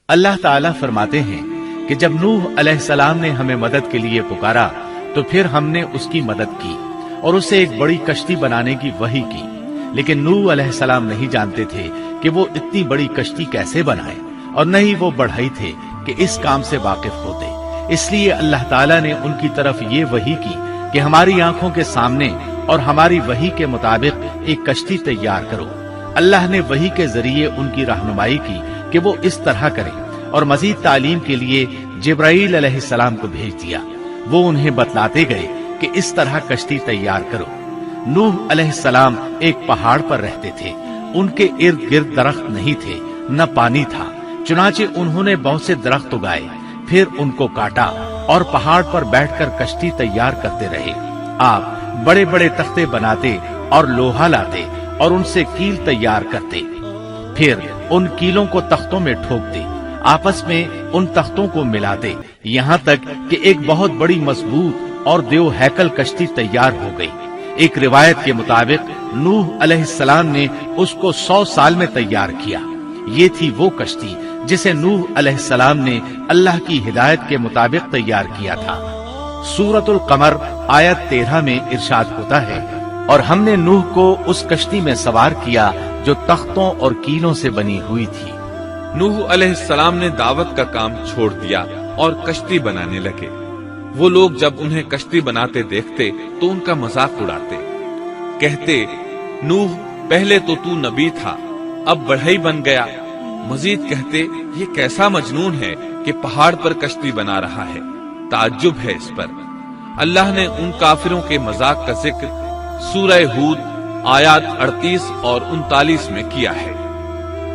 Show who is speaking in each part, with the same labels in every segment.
Speaker 1: اللہ ताला फरमाते हैं कि जब नूह अलैहिस्सलाम ने हमें मदद के लिए पुकारा तो फिर हमने उसकी मदद की और उसे एक बड़ी कश्ती बनाने की वही की। लेकिन नूह अलैहिस्सलाम नहीं जानते थे कि वो इतनी बड़ी कश्ती कैसे बनाए और न ही वो बढ़ई थे कि इस काम से वाकिफ होते। इसलिए अल्लाह ताला ने उनकी तरफ ये वही की कि हमारी आंखों के सामने और हमारी वही के मुताबिक एक कश्ती तैयार करो। अल्लाह ने वही के जरिए उनकी रहनुमाई की कि वो इस तरह करें और मजीद तालीम के लिए जिब्राईल अलैहिस्सलाम को भेज दिया। वो उन्हें बतलाते गए कि इस तरह कश्ती तैयार करो। नूह अलैहिस्सलाम एक पहाड़ पर रहते थे। उनके इर्द गिर्द दरख्त नहीं थे, न पानी था। चुनाचे उन्होंने बहुत से दरख्त उगाए, फिर उनको काटा और पहाड़ पर बैठकर कश्ती तैयार करते रहे। आप बड़े बड़े तख्ते बनाते और लोहा लाते और उनसे कील तैयार करते, फिर उन कीलों को तख्तों में ठोकते, आपस में उन तख्तों को मिलाते, यहाँ तक कि एक बहुत बड़ी मजबूत और देव हैकल कश्ती तैयार हो गई। एक रिवायत के मुताबिक नूह अलैहिस्सलाम ने उसको 100 साल में तैयार किया। ये थी वो कश्ती जिसे नूह अलैहिस्सलाम ने अल्लाह की हिदायत के मुताबिक तैयार किया था। सूरतुल कमर आयत 13 में इरशाद होता है, और हमने नूह को उस कश्ती में सवार किया जो तख्तों और कीलों से बनी हुई थी।
Speaker 2: नूह अलैहिस्सलाम ने दावत का काम छोड़ दिया और कश्ती बनाने लगे। वो लोग जब उन्हें कश्ती बनाते देखते तो उनका मजाक उड़ाते, कहते, नूह पहले तो तू नबी था, अब बढ़ई बन गया। मजीद कहते, ये कैसा मजनून है कि पहाड़ पर कश्ती बना रहा है। ताज्जुब है इस पर। अल्लाह ने उन काफिरों के मजाक का जिक्र सूरह हूद आयत 38 और 39 में किया है।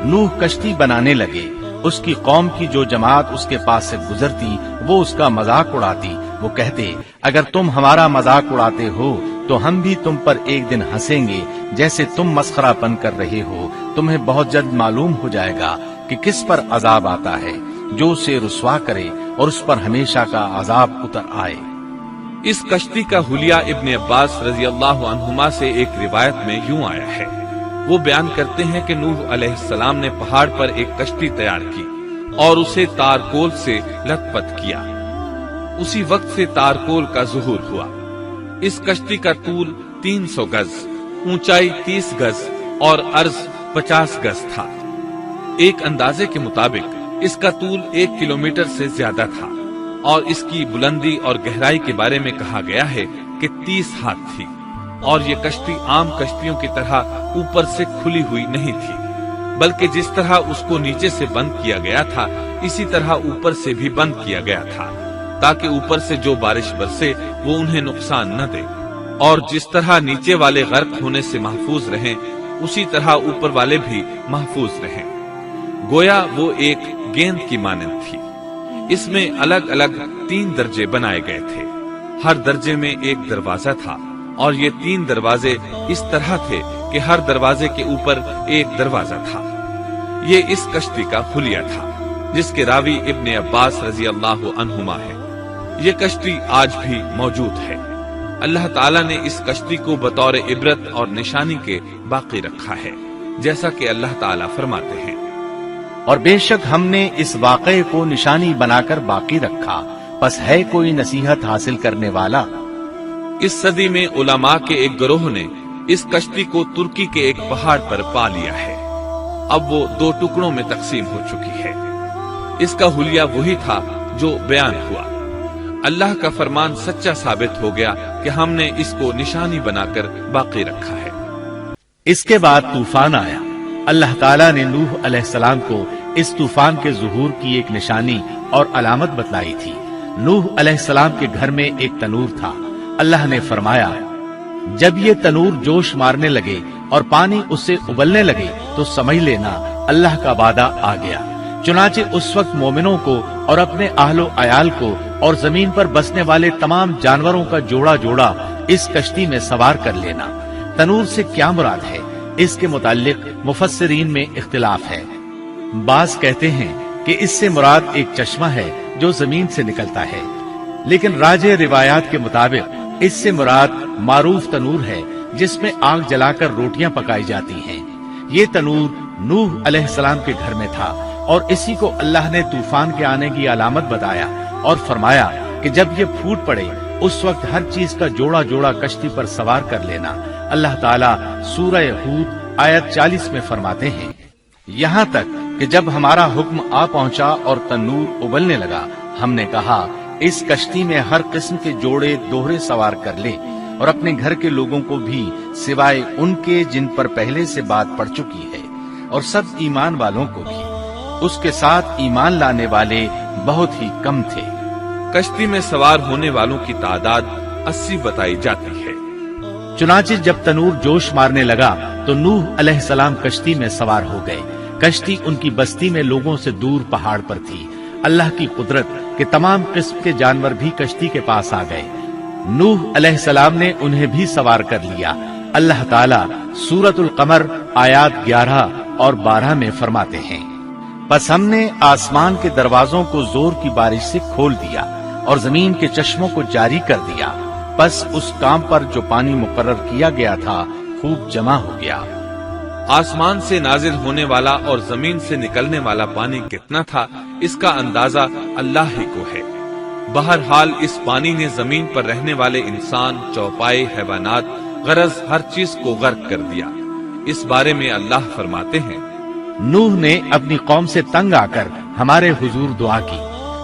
Speaker 1: नूह कश्ती बनाने लगे। उसकी कौम की जो जमात उसके पास से गुजरती वो उसका मजाक उड़ाती। वो कहते, अगर तुम हमारा मजाक उड़ाते हो तो हम भी तुम पर एक दिन हंसेंगे जैसे तुम मस्खरापन कर रहे हो। तुम्हें बहुत जल्द मालूम हो जाएगा कि किस पर अजाब आता है, जो उसे रुस्वा करे और उस पर हमेशा का अजाब उतर आए।
Speaker 2: इस कश्ती का हुलिया इब्ने अब्बास रजी अल्लाह अन्हुमा से एक रिवायत में यूं आया है। वो बयान करते हैं कि नूह अलैहिस्सलाम ने पहाड़ पर एक कश्ती तैयार की और उसे तारकोल से लथपथ किया। उसी वक्त से तारकोल का ज़ुहूर हुआ। इस कश्ती का तूल 300 गज, ऊंचाई 30 गज और अर्ज 50 गज था। एक अंदाजे के मुताबिक इसका तूल 1 किलोमीटर से ज्यादा था और इसकी बुलंदी और गहराई के बारे में कहा गया है कि 30 हाथ थी। और ये कश्ती आम कश्तियों की तरह ऊपर से खुली हुई नहीं थी, बल्कि जिस तरह उसको नीचे से बंद किया गया था इसी तरह ऊपर से भी बंद किया गया था, ताकि ऊपर से जो बारिश बरसे वो उन्हें नुकसान न दे। और जिस तरह नीचे वाले गर्क होने से महफूज रहें उसी तरह ऊपर वाले भी महफूज रहें। गोया वो एक गेंद की मानंद थी। इसमें अलग अलग 3 दर्जे बनाए गए थे। हर दर्जे में एक दरवाजा था और ये 3 दरवाजे इस तरह थे कि हर दरवाजे के ऊपर एक दरवाजा था। ये इस कश्ती का हुलिया था, जिसके रावी इब्ने अब्बास रजी अल्लाह अन्हुमा है। ये कश्ती आज भी मौजूद है। अल्लाह ताला ने इस कश्ती को बतौर इबरत और निशानी के बाकी रखा है, जैसा कि अल्लाह ताला फरमाते हैं,
Speaker 1: और बेशक हमने इस वाक़े को निशानी बनाकर बाकी रखा, बस है कोई नसीहत हासिल करने वाला।
Speaker 2: इस सदी में उलमा के एक गिरोह ने इस कश्ती को तुर्की के एक पहाड़ पर पा लिया है। अब वो 2 टुकड़ों में तकसीम हो चुकी है। इसका हुलिया वही था जो बयान हुआ। अल्लाह का फरमान सच्चा साबित हो गया कि हमने इसको निशानी बनाकर बाकी रखा है।
Speaker 1: इसके बाद तूफान आया। अल्लाह ताला ने नूह अलैहिस्सलाम को इस तूफान के ज़ुहूर की एक निशानी और अलामत बतलाई थी। नूह अलैहिस्सलाम के घर में एक तनूर था। अल्लाह ने फरमाया, जब ये तनूर जोश मारने लगे और पानी उससे उबलने लगे तो समझ लेना अल्लाह का वादा आ गया। चुनाचे उस वक्त मोमिनों को और अपने आहलो अयाल को और जमीन पर बसने वाले तमाम जानवरों का जोड़ा जोड़ा इस कश्ती में सवार कर लेना। तनूर से क्या मुराद है, इसके मुताल्लिक मुफस्सिरीन में इख्तिलाफ है। बाज कहते हैं कि इससे मुराद एक चश्मा है जो जमीन से निकलता है, लेकिन राजे रिवायात के मुताबिक इससे मुराद मारूफ तनूर है जिसमें आग जलाकर रोटियां पकाई जाती हैं। ये तनूर नूह अलैहिस्सलाम के घर में था اور اسی کو اللہ نے طوفان کے آنے کی علامت بتایا اور فرمایا کہ جب یہ پھوٹ پڑے اس وقت ہر چیز کا جوڑا جوڑا کشتی پر سوار کر لینا۔ اللہ تعالیٰ سورہ ہود آیت 40 میں فرماتے ہیں، یہاں تک کہ جب ہمارا حکم آ پہنچا اور تنور ابلنے لگا، ہم نے کہا اس کشتی میں ہر قسم کے جوڑے دوہرے سوار کر لے اور اپنے گھر کے لوگوں کو بھی سوائے ان کے جن پر پہلے سے بات پڑ چکی ہے، اور سب ایمان والوں کو بھی۔ اس کے ساتھ ایمان لانے والے بہت ہی کم تھے۔
Speaker 2: کشتی میں سوار ہونے والوں کی تعداد 80 بتائی جاتی ہے۔
Speaker 1: چنانچہ جب تنور جوش مارنے لگا تو نوح علیہ السلام کشتی میں سوار ہو گئے۔ کشتی ان کی بستی میں لوگوں سے دور پہاڑ پر تھی۔ اللہ کی قدرت کہ تمام قسم کے جانور بھی کشتی کے پاس آ گئے۔ نوح علیہ السلام نے انہیں بھی سوار کر لیا۔ اللہ تعالیٰ سورۃ القمر آیات 11 اور 12 میں فرماتے ہیں، بس ہم نے آسمان کے دروازوں کو زور کی بارش سے کھول دیا اور زمین کے چشموں کو جاری کر دیا، بس اس کام پر جو پانی مقرر کیا گیا تھا خوب جمع ہو گیا۔
Speaker 2: آسمان سے نازل ہونے والا اور زمین سے نکلنے والا پانی کتنا تھا، اس کا اندازہ اللہ ہی کو ہے۔ بہرحال اس پانی نے زمین پر رہنے والے انسان، چوپائے، حیوانات، غرض ہر چیز کو غرق کر دیا۔ اس بارے میں اللہ فرماتے ہیں،
Speaker 1: نوح نے اپنی قوم سے تنگ آ کر ہمارے حضور دعا کی،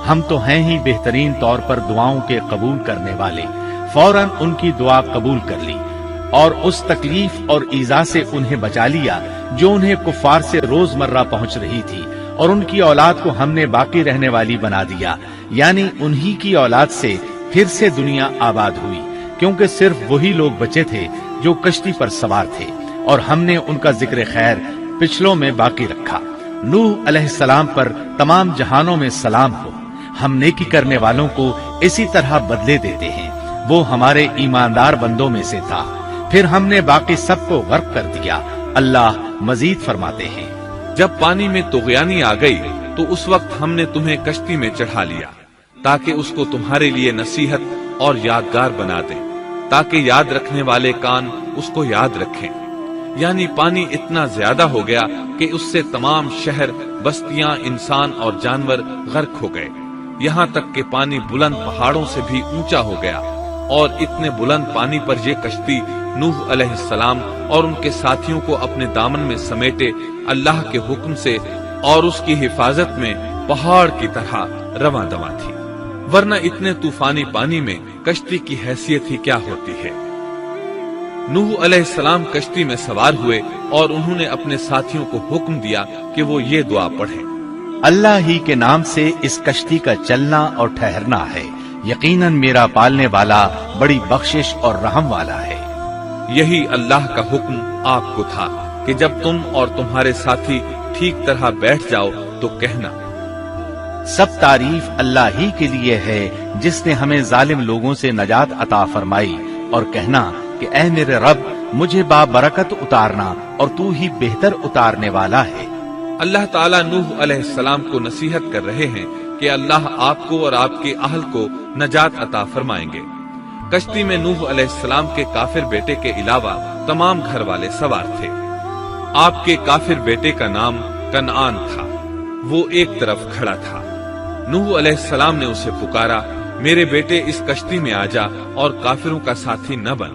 Speaker 1: ہم تو ہیں ہی بہترین طور پر دعاؤں کے قبول کرنے والے۔ فوراً ان کی دعا قبول کر لی اور اس تکلیف اور ایذا سے انہیں بچا لیا جو انہیں کفار سے روزمرہ پہنچ رہی تھی، اور ان کی اولاد کو ہم نے باقی رہنے والی بنا دیا، یعنی انہی کی اولاد سے پھر سے دنیا آباد ہوئی، کیونکہ صرف وہی لوگ بچے تھے جو کشتی پر سوار تھے، اور ہم نے ان کا ذکر خیر پچھلوں میں باقی رکھا۔ نوح علیہ السلام پر تمام جہانوں میں سلام ہو۔ ہم نیکی کرنے والوں کو اسی طرح بدلے دیتے ہیں، وہ ہمارے ایماندار بندوں میں سے تھا، پھر ہم نے باقی سب کو غرق کر دیا۔ اللہ مزید فرماتے ہیں،
Speaker 2: جب پانی میں طغیانی آ گئی تو اس وقت ہم نے تمہیں کشتی میں چڑھا لیا تاکہ اس کو تمہارے لیے نصیحت اور یادگار بنا دیں، تاکہ یاد رکھنے والے کان اس کو یاد رکھیں۔ یعنی پانی اتنا زیادہ ہو گیا کہ اس سے تمام شہر، بستیاں، انسان اور جانور غرق ہو گئے، یہاں تک کہ پانی بلند پہاڑوں سے بھی اونچا ہو گیا، اور اتنے بلند پانی پر یہ کشتی نوح علیہ السلام اور ان کے ساتھیوں کو اپنے دامن میں سمیٹے اللہ کے حکم سے اور اس کی حفاظت میں پہاڑ کی طرح رواں دواں تھی، ورنہ اتنے طوفانی پانی میں کشتی کی حیثیت ہی کیا ہوتی ہے۔ نوح علیہ السلام کشتی میں سوار ہوئے اور انہوں نے اپنے ساتھیوں کو حکم دیا کہ وہ یہ دعا پڑھیں،
Speaker 1: اللہ ہی کے نام سے اس کشتی کا چلنا اور ٹھہرنا ہے، یقیناً میرا پالنے والا بڑی بخشش اور رحم والا ہے۔
Speaker 2: یہی اللہ کا حکم آپ کو تھا کہ جب تم اور تمہارے ساتھی ٹھیک طرح بیٹھ جاؤ تو کہنا،
Speaker 1: سب تعریف اللہ ہی کے لیے ہے جس نے ہمیں ظالم لوگوں سے نجات عطا فرمائی، اور کہنا کہ اے میرے رب مجھے بابرکت اتارنا اور تو ہی بہتر اتارنے والا ہے۔
Speaker 2: اللہ تعالیٰ نوح علیہ السلام کو نصیحت کر رہے ہیں کہ اللہ آپ کو اور آپ کے اہل کو نجات عطا فرمائیں گے۔ کشتی میں نوح علیہ السلام کے کافر بیٹے کے علاوہ تمام گھر والے سوار تھے۔ آپ کے کافر بیٹے کا نام کنعان تھا، وہ ایک طرف کھڑا تھا۔ نوح علیہ السلام نے اسے پکارا، میرے بیٹے اس کشتی میں آ جا اور کافروں کا ساتھی نہ بن،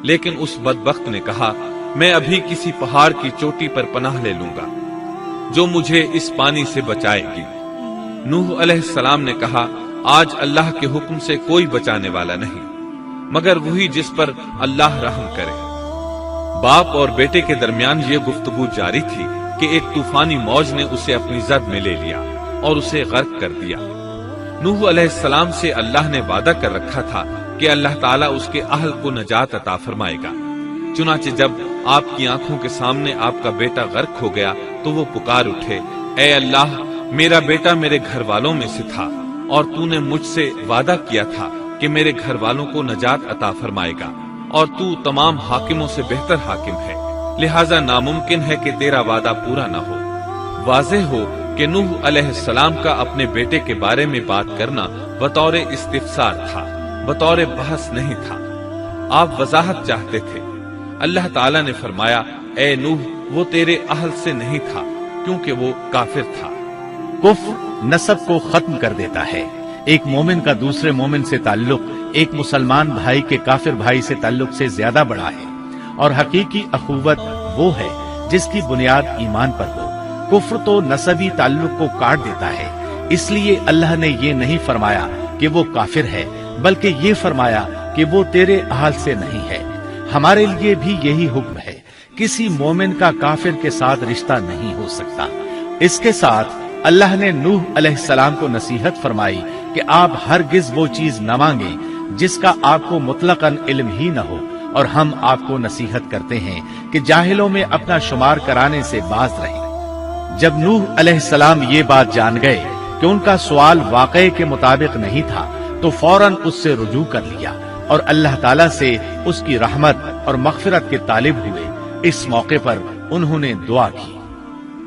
Speaker 2: لیکن اس بدبخت نے کہا، میں ابھی کسی پہاڑ کی چوٹی پر پناہ لے لوں گا جو مجھے اس پانی سے بچائے گی۔ نوح علیہ السلام نے کہا، آج اللہ کے حکم سے کوئی بچانے والا نہیں مگر وہی جس پر اللہ رحم کرے۔ باپ اور بیٹے کے درمیان یہ گفتگو جاری تھی کہ ایک طوفانی موج نے اسے اپنی زد میں لے لیا اور اسے غرق کر دیا۔ نوح علیہ السلام سے اللہ نے وعدہ کر رکھا تھا کہ اللہ تعالیٰ اس کے اہل کو نجات عطا فرمائے گا۔ چنانچہ جب آپ کی آنکھوں کے سامنے آپ کا بیٹا غرق ہو گیا تو وہ پکار اٹھے، اے اللہ، میرا بیٹا میرے گھر والوں میں سے تھا اور تو نے مجھ سے وعدہ کیا تھا کہ میرے گھر والوں کو نجات عطا فرمائے گا، اور تو تمام حاکموں سے بہتر حاکم ہے، لہذا ناممکن ہے کہ تیرا وعدہ پورا نہ ہو۔ واضح ہو کہ نوح علیہ السلام کا اپنے بیٹے کے بارے میں بات کرنا بطور استفسار تھا، بطور بحث نہیں تھا۔ آپ وضاحت چاہتے تھے۔ اللہ تعالیٰ نے فرمایا، اے نوح، وہ تیرے اہل سے نہیں تھا کیونکہ وہ کافر تھا۔
Speaker 1: कुफ्र नसब को खत्म कर देता है। एक मोमिन का दूसरे मोमिन से ताल्लुक एक मुसलमान भाई के काफिर भाई से ताल्लुक से ज्यादा बड़ा है, और हकीकी अखुवत वो है जिसकी बुनियाद ईमान पर हो। कुफ्र तो नसबी ताल्लुक को काट देता है, इसलिए अल्लाह ने ये नहीं फरमाया कि वो काफिर है, बल्कि ये फरमाया कि वो तेरे अहल से नहीं है। हमारे लिए भी यही हुक्म है, किसी मोमिन का काफिर के साथ रिश्ता नहीं हो सकता। इसके साथ अल्लाह ने नूह अलैहिस्सलाम को नसीहत फरमाई कि आप हरगिज वो चीज न मांगे जिसका आपको मुतलकन इल्म ही न हो, और हम आपको नसीहत करते हैं कि जाहिलों में अपना शुमार कराने से बाज रहें। जब नूह अलैहिस्सलाम ये बात जान गए कि उनका सवाल वाकई के मुताबिक नहीं था, तो फौरन उससे रुजू कर लिया और अल्लाह ताला से उसकी रहमत और मगफिरत के तालिब हुए। इस मौके पर उन्होंने दुआ की।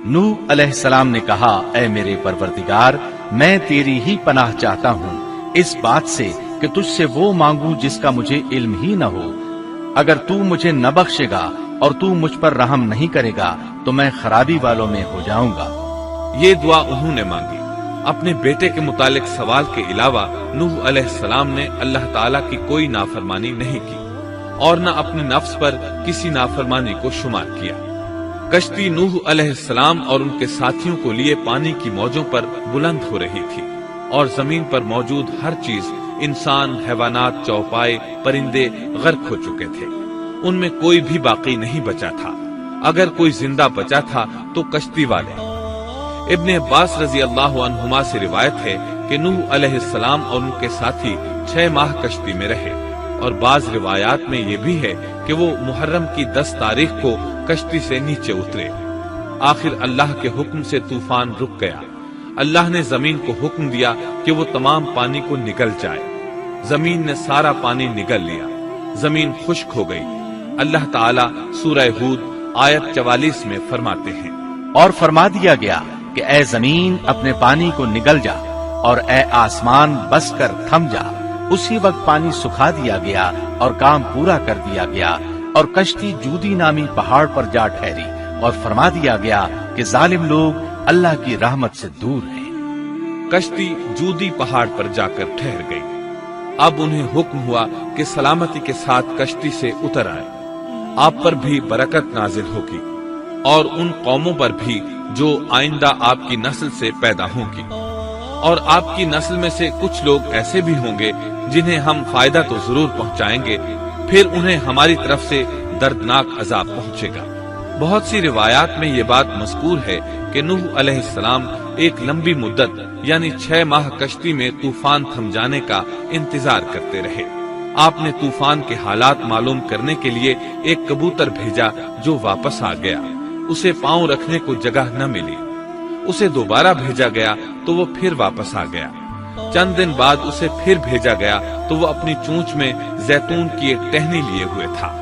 Speaker 1: नूह अलैहिस्सलाम ने कहा, ऐ मेरे परवरदिगार, मैं तेरी ही पनाह चाहता हूँ इस बात से कि तुझसे वो मांगू जिसका मुझे इल्म ही न हो। अगर तू मुझे न बख्शेगा और तू मुझ पर रहम नहीं करेगा तो मैं खराबी वालों में हो जाऊंगा।
Speaker 2: ये दुआ उन्होंने मांगी। अपने बेटे के मुतालिक सवाल के अलावा नूह अलैहिस्सलाम ने अल्लाह ताला की कोई नाफरमानी नहीं की और न अपने नफ्स पर किसी नाफरमानी को शुमार किया। कश्ती नूह अलैहिस्सलाम और उनके साथियों को लिए पानी की मौजों पर बुलंद हो रही थी और जमीन पर मौजूद हर चीज, इंसान, हैवानात, चौपाए, परिंदे गर्क हो चुके थे। उनमें कोई भी बाकी नहीं बचा था। अगर कोई जिंदा बचा था तो कश्ती वाले। इब्ने अब्बास रजी अल्लाह अन्हुमा से रिवायत है कि नूह अलैहिस्सलाम और उनके साथी 6 माह कश्ती में रहे, और बाज रिवायात में ये भी है कि वो मुहर्रम की 10 तारीख को कश्ती से नीचे उतरे। आखिर अल्लाह के हुक्म से तूफान रुक गया। अल्लाह ने जमीन को हुक्म दिया कि वो तमाम पानी को निगल जाए। जमीन ने सारा पानी निगल लिया। जमीन खुश्क हो गई। अल्लाह ताला सूरह हूद आयत 44 में फरमाते हैं,
Speaker 1: और फरमा दिया गया कि ए जमीन अपने पानी को निगल जा, और ए आसमान बस कर थम जा। उसी वक्त पानी सुखा दिया गया और काम पूरा कर दिया गया, और कश्ती जूदी नामी पहाड़ पर जा ठहरी, और फरमा दिया गया कि जालिम लोग अल्लाह की रहमत से दूर हैं।
Speaker 2: कश्ती जूदी पहाड़ पर जाकर ठहर गई। अब उन्हें हुक्म हुआ कि सलामती के साथ कश्ती से उतर आए। आप पर भी बरकत नाजिल होगी और उन कौमों पर भी जो आइंदा आपकी नस्ल से पैदा होंगी, और आपकी नस्ल में से कुछ लोग ऐसे भी होंगे जिन्हें हम फायदा तो जरूर पहुंचाएंगे, फिर उन्हें हमारी तरफ से दर्दनाक अजाब पहुंचेगा। बहुत सी रिवायात में ये बात मज़कूर है कि नूह अलैहिस्सलाम एक लंबी मुद्दत यानी 6 माह कश्ती में तूफान थम जाने का इंतजार करते रहे। आपने तूफान के हालात मालूम करने के लिए एक कबूतर भेजा जो वापस आ गया। उसे पांव रखने को जगह न मिली। उसे दोबारा भेजा गया तो वो फिर वापस आ गया। चंद दिन बाद उसे फिर भेजा गया तो वो अपनी चोंच में जैतून की एक टहनी लिए हुए था।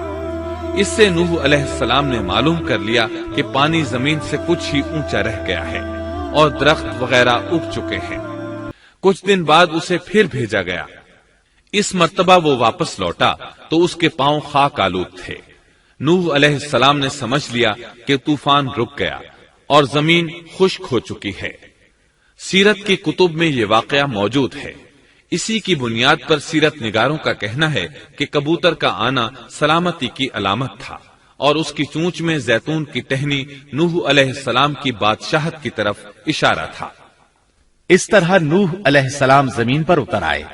Speaker 2: इससे नूह अलैहिस्सलाम ने मालूम कर लिया कि पानी जमीन से कुछ ही ऊंचा रह गया है और दरख्त वगैरह उग चुके हैं। कुछ दिन बाद उसे फिर भेजा गया। इस मर्तबा वो वापस लौटा तो उसके पांव खाक आलूद थे। नूह अलैहिस्सलाम ने समझ लिया कि तूफान रुक गया और जमीन खुश्क हो चुकी है। सीरत की कुतुब में ये वाकया मौजूद है। इसी की बुनियाद पर सीरत निगारों का कहना है कि कबूतर का आना सलामती की अलामत था और उसकी चोंच में जैतून की टहनी नूह अलैहिस्सलाम की बादशाहत की तरफ इशारा था।
Speaker 1: इस तरह नूह अलैहिस्सलाम जमीन पर उतर आए